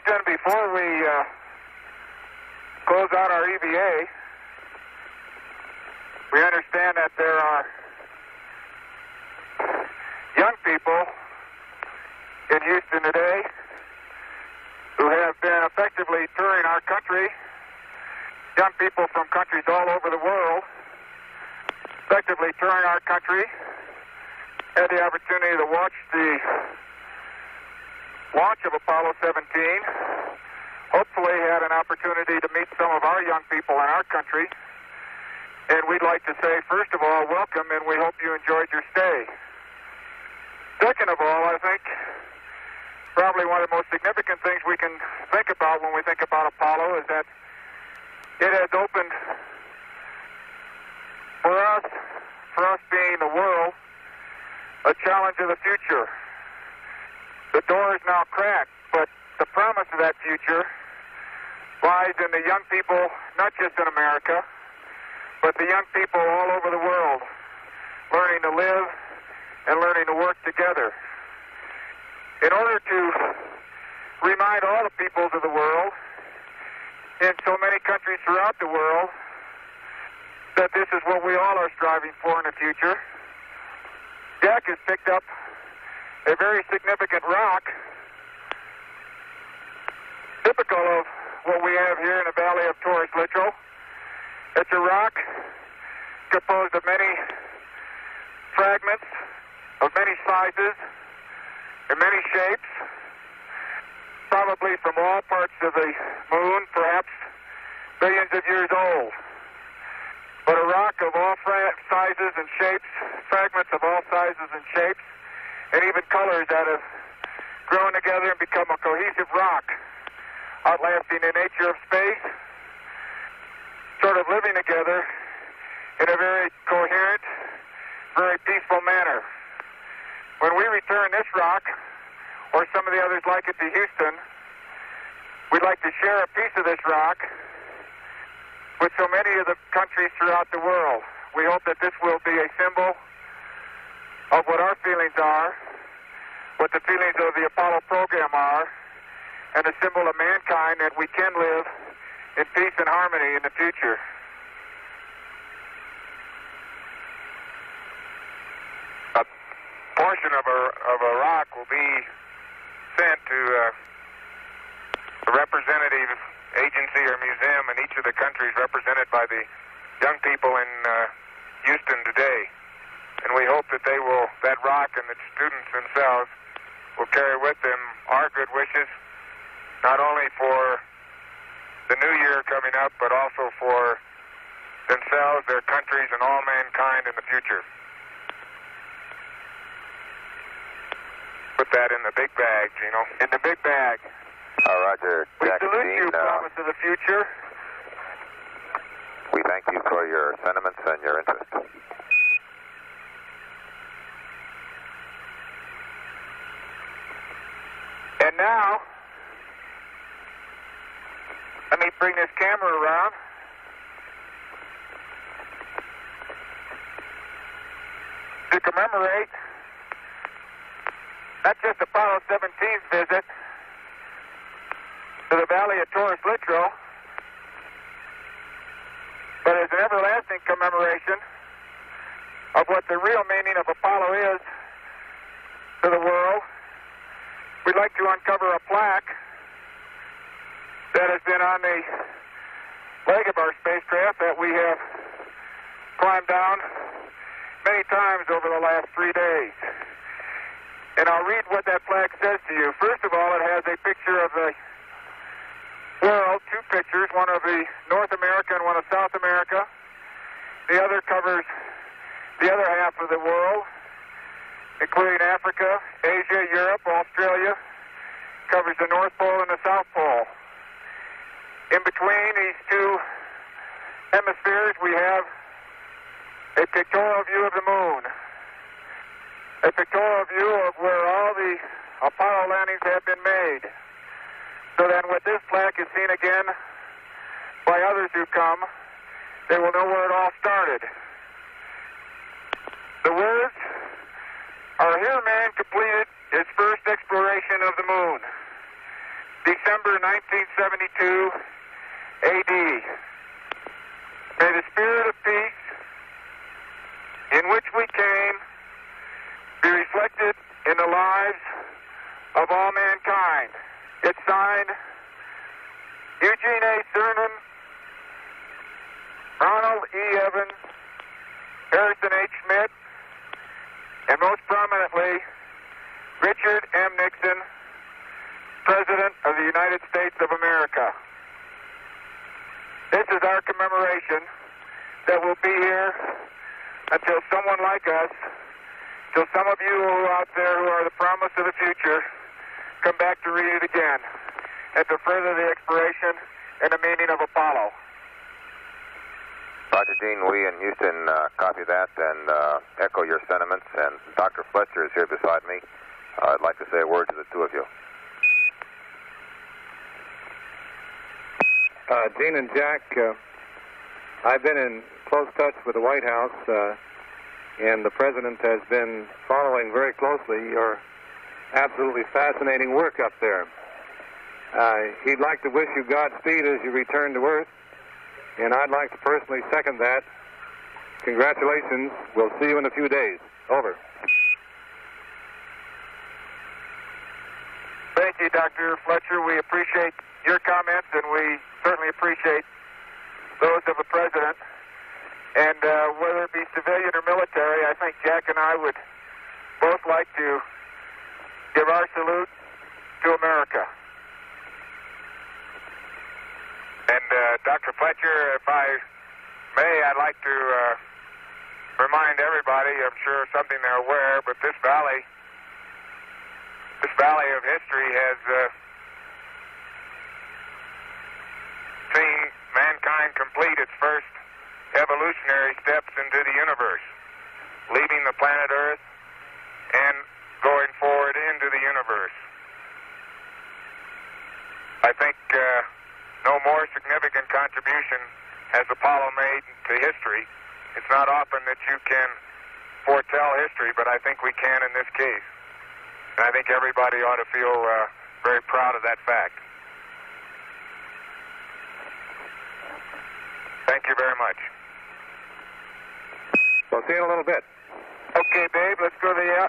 Houston, before we close out our EVA, we understand that there are young people in Houston today who have been effectively touring our country, young people from countries all over the world, effectively touring our country, had the opportunity to watch the launch of Apollo 17, hopefully had an opportunity to meet some of our young people in our country, and we'd like to say, first of all, welcome, and we hope you enjoyed your stay. Second of all, I think probably one of the most significant things we can think about when we think about Apollo is that it has opened for us being the world, a challenge of the future. The door is now cracked, but the promise of that future lies in the young people, not just in America, but the young people all over the world, learning to live and learning to work together. In order to remind all the peoples of the world, in so many countries throughout the world, that this is what we all are striving for in the future, Jack has picked up a very significant rock, typical of what we have here in the Valley of Torres Littrow. It's a rock composed of many fragments, of many sizes, and many shapes, probably from all parts of the moon, perhaps billions of years old. But a rock of all sizes and shapes, fragments of all sizes and shapes, and even colors that have grown together and become a cohesive rock, outlasting the nature of space, sort of living together in a very coherent, very peaceful manner. When we return this rock, or some of the others like it, to Houston, we'd like to share a piece of this rock with so many of the countries throughout the world. We hope that this will be a symbol of what our feelings are, what the feelings of the Apollo program are, and a symbol of mankind that we can live in peace and harmony in the future. A portion of a rock will be sent to a representative agency or museum in each of the countries represented by the young people in Houston today. And we hope that that rock and the students themselves will carry with them our good wishes, not only for the new year coming up, but also for themselves, their countries, and all mankind in the future. Put that in the big bag, Gino. In the big bag. Roger. We Jack salute Dean, you, promise of the future. We thank you for your sentiments and your interest. And now, let me bring this camera around. To commemorate not just Apollo 17's visit to the Valley of Torres Littrow, but as an everlasting commemoration of what the real meaning of Apollo is to the world, we'd like to uncover a plaque that has been on the leg of our spacecraft that we have climbed down many times over the last 3 days. And I'll read what that plaque says to you. First of all, it has a picture of the world, two pictures, one of the North America and one of South America. The other covers the other half of the world, including Africa, Asia, Europe, Australia, covers the North Pole and the South Pole. In between these two hemispheres, we have a pictorial view of the moon, a pictorial view of where all the Apollo landings have been made. So then when this plaque is seen again by others who come, they will know where it all started. The words are, "Here man completed his first exploration of the moon. December 1972 AD. May the spirit of peace in which we came be reflected in the lives of all mankind. It's signed Eugene A. Cernan, Ronald E. Evans, Harrison H. Schmidt, and most prominently, Richard M. Nixon, President of the United States of America. This is our commemoration that will be here until someone like us, till some of you who are out there who are the promise of the future, come back to read it again and to further the expiration and the meaning of Apollo. Roger, Gene, we in Houston copy that and echo your sentiments. And Dr. Fletcher is here beside me. I'd like to say a word to the two of you. Gene and Jack, I've been in close touch with the White House, and the President has been following very closely your absolutely fascinating work up there. He'd like to wish you Godspeed as you return to Earth, and I'd like to personally second that. Congratulations. We'll see you in a few days. Over. Thank you, Dr. Fletcher. We appreciate your comments, and we certainly appreciate those of the President. And whether it be civilian or military, I think Jack and I would both like to give our salute to America. And Dr. Fletcher, if I may, I'd like to remind everybody, I'm sure something they're aware, but this valley of history has seen mankind complete its first evolutionary steps into the universe, leaving the planet Earth and going forward into the universe. I think no more significant contribution has Apollo made to history. It's not often that you can foretell history, but I think we can in this case. And I think everybody ought to feel very proud of that fact. Thank you very much. We'll see you in a little bit. Okay, babe, let's go to the